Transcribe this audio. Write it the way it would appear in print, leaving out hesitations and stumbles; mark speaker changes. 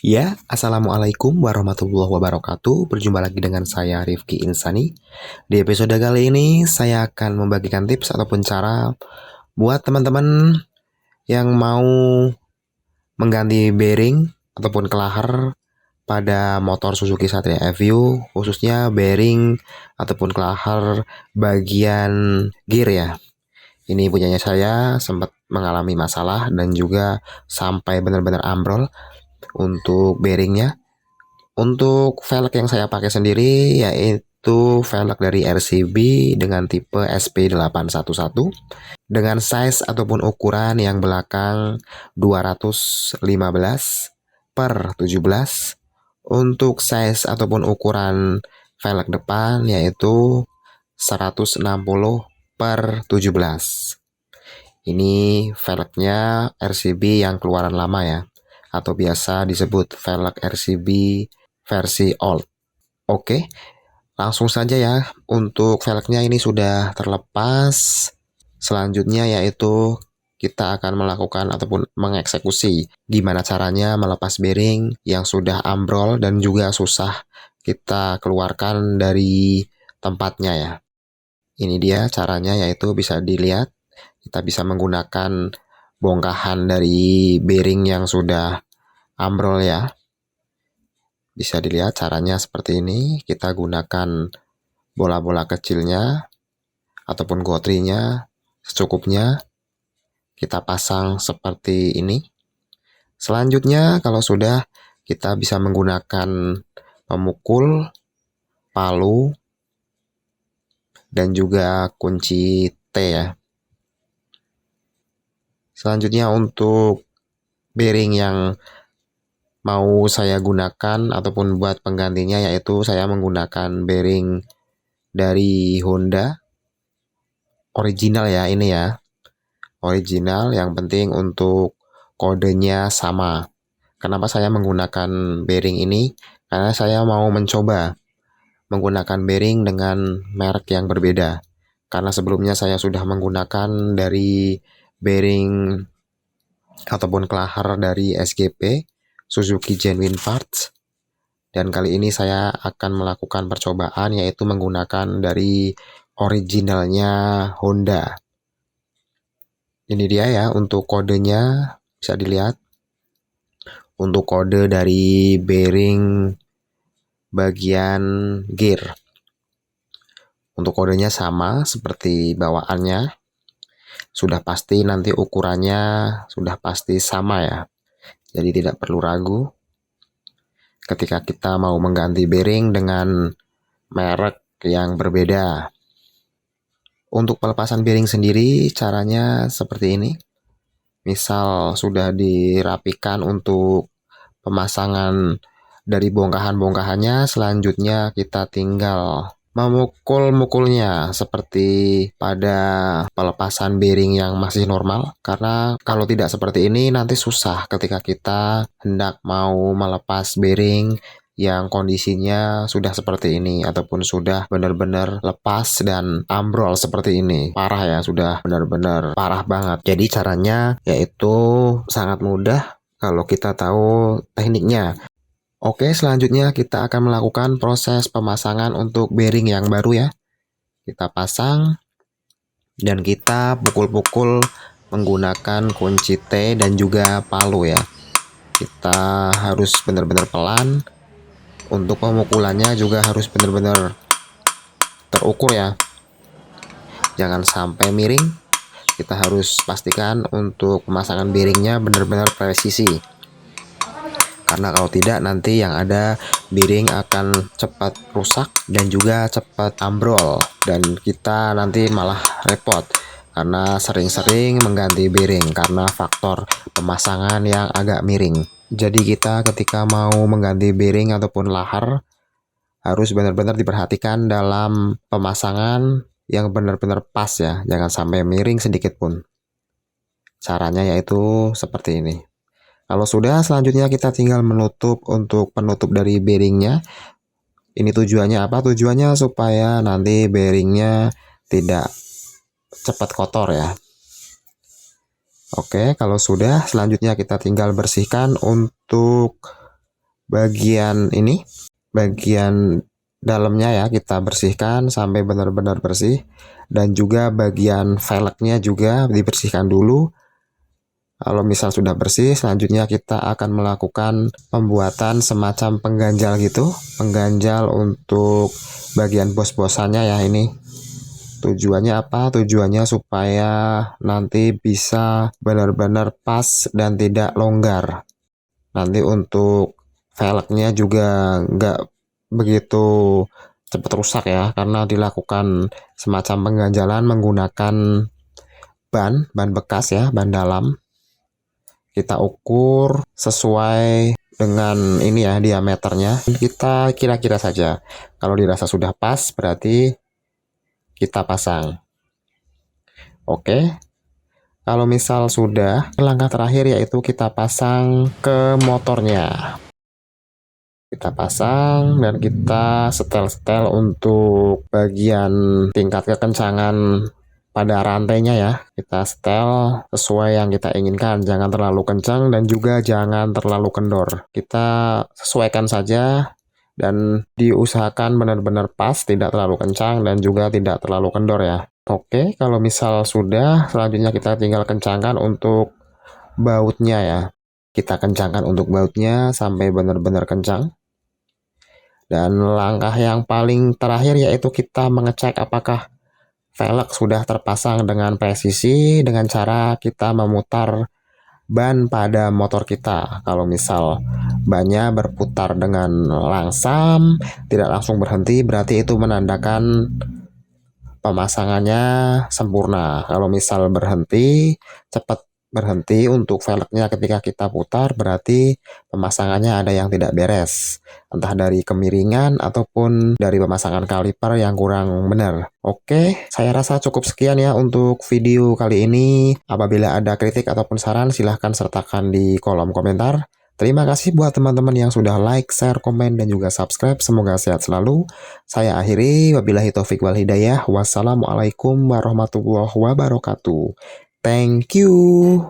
Speaker 1: Ya, Assalamualaikum warahmatullahi wabarakatuh. Berjumpa lagi dengan saya Rifki Insani. Di episode kali ini saya akan membagikan tips ataupun cara buat teman-teman yang mau mengganti bearing ataupun kelahar pada motor Suzuki Satria FU, khususnya bearing ataupun kelahar bagian gear ya. Ini punyanya saya sempat mengalami masalah dan juga sampai benar-benar ambrol untuk bearingnya. Untuk velg yang saya pakai sendiri yaitu velg dari RCB dengan tipe SP811 dengan size ataupun ukuran yang belakang 215 per 17. Untuk size ataupun ukuran velg depan yaitu 160 per 17. Ini velgnya RCB yang keluaran lama ya, atau biasa disebut velg RCB versi old. Oke, langsung saja ya. Untuk velgnya ini sudah terlepas. Selanjutnya yaitu kita akan melakukan ataupun mengeksekusi gimana caranya melepas bearing yang sudah ambrol dan juga susah kita keluarkan dari tempatnya ya. Ini dia caranya, yaitu bisa dilihat kita bisa menggunakan bongkahan dari bearing yang sudah ambrol ya. Bisa dilihat caranya seperti ini. Kita gunakan bola-bola kecilnya ataupun gotrinya secukupnya. Kita pasang seperti ini. Selanjutnya kalau sudah, kita bisa menggunakan pemukul, palu, dan juga kunci T ya. Selanjutnya untuk bearing yang mau saya gunakan ataupun buat penggantinya, yaitu saya menggunakan bearing dari Honda original ya, ini ya original. Yang penting untuk kodenya sama. Kenapa saya menggunakan bearing ini? Karena saya mau mencoba menggunakan bearing dengan merek yang berbeda. Karena sebelumnya saya sudah menggunakan dari bearing ataupun kelahar dari SGP, Suzuki Genuine Parts. Dan kali ini saya akan melakukan percobaan yaitu menggunakan dari originalnya Honda. Ini dia ya untuk kodenya, bisa dilihat. Untuk kode dari bearing bagian gear. Untuk kodenya sama seperti bawaannya. Sudah pasti nanti ukurannya sudah pasti sama ya. Jadi tidak perlu ragu ketika kita mau mengganti bearing dengan merek yang berbeda. Untuk pelepasan bearing sendiri caranya seperti ini. Misal sudah dirapikan untuk pemasangan dari bongkahan-bongkahannya, selanjutnya kita tinggal memukul-mukulnya seperti pada pelepasan bearing yang masih normal. Karena kalau tidak seperti ini nanti susah ketika kita hendak mau melepas bearing yang kondisinya sudah seperti ini ataupun sudah benar-benar lepas dan ambrol seperti ini. Parah ya, sudah benar-benar parah banget. Jadi caranya yaitu sangat mudah kalau kita tahu tekniknya. Oke, selanjutnya kita akan melakukan proses pemasangan untuk bearing yang baru ya. Kita pasang dan kita pukul-pukul menggunakan kunci T dan juga palu ya. Kita harus benar-benar pelan. Untuk pemukulannya juga harus benar-benar terukur ya. Jangan sampai miring. Kita harus pastikan untuk pemasangan bearingnya benar-benar presisi. Karena kalau tidak nanti yang ada bearing akan cepat rusak dan juga cepat ambrol. Dan kita nanti malah repot karena sering-sering mengganti bearing karena faktor pemasangan yang agak miring. Jadi kita ketika mau mengganti bearing ataupun lahar harus benar-benar diperhatikan dalam pemasangan yang benar-benar pas ya. Jangan sampai miring sedikit pun. Caranya yaitu seperti ini. Kalau sudah, selanjutnya kita tinggal menutup untuk penutup dari bearingnya. Ini tujuannya apa? Tujuannya supaya nanti bearingnya tidak cepat kotor ya. Oke, kalau sudah, selanjutnya kita tinggal bersihkan untuk bagian ini, bagian dalamnya ya kita bersihkan sampai benar-benar bersih, dan juga bagian velgnya juga dibersihkan dulu. Kalau misal sudah bersih, selanjutnya kita akan melakukan pembuatan semacam pengganjal gitu, pengganjal untuk bagian bos-bosannya ya ini. Tujuannya apa? Tujuannya supaya nanti bisa benar-benar pas dan tidak longgar. Nanti untuk velgnya juga nggak begitu cepat rusak ya, karena dilakukan semacam pengganjalan menggunakan ban bekas ya, ban dalam. Kita ukur sesuai dengan ini ya diameternya. Kita kira-kira saja. Kalau dirasa sudah pas berarti kita pasang. Oke. Kalau misal sudah, langkah terakhir yaitu kita pasang ke motornya. Kita pasang dan kita setel-setel untuk bagian tingkat kekencangan pada rantainya ya. Kita setel sesuai yang kita inginkan, jangan terlalu kencang dan juga jangan terlalu kendor. Kita sesuaikan saja dan diusahakan benar-benar pas, tidak terlalu kencang dan juga tidak terlalu kendor ya. Oke, kalau misal sudah, selanjutnya kita tinggal kencangkan untuk bautnya ya. Kita kencangkan untuk bautnya sampai benar-benar kencang. Dan langkah yang paling terakhir yaitu kita mengecek apakah velg sudah terpasang dengan presisi dengan cara kita memutar ban pada motor kita. Kalau misal bannya berputar dengan langsam, tidak langsung berhenti, berarti itu menandakan pemasangannya sempurna. Kalau misal berhenti, cepat berhenti untuk velgnya ketika kita putar, berarti pemasangannya ada yang tidak beres. Entah dari kemiringan ataupun dari pemasangan kaliper yang kurang benar. Oke, saya rasa cukup sekian ya untuk video kali ini. Apabila ada kritik ataupun saran, silahkan sertakan di kolom komentar. Terima kasih buat teman-teman yang sudah like, share, komen, dan juga subscribe. Semoga sehat selalu. Saya akhiri, wabillahi taufik wal hidayah. Wassalamualaikum warahmatullahi wabarakatuh. Thank you.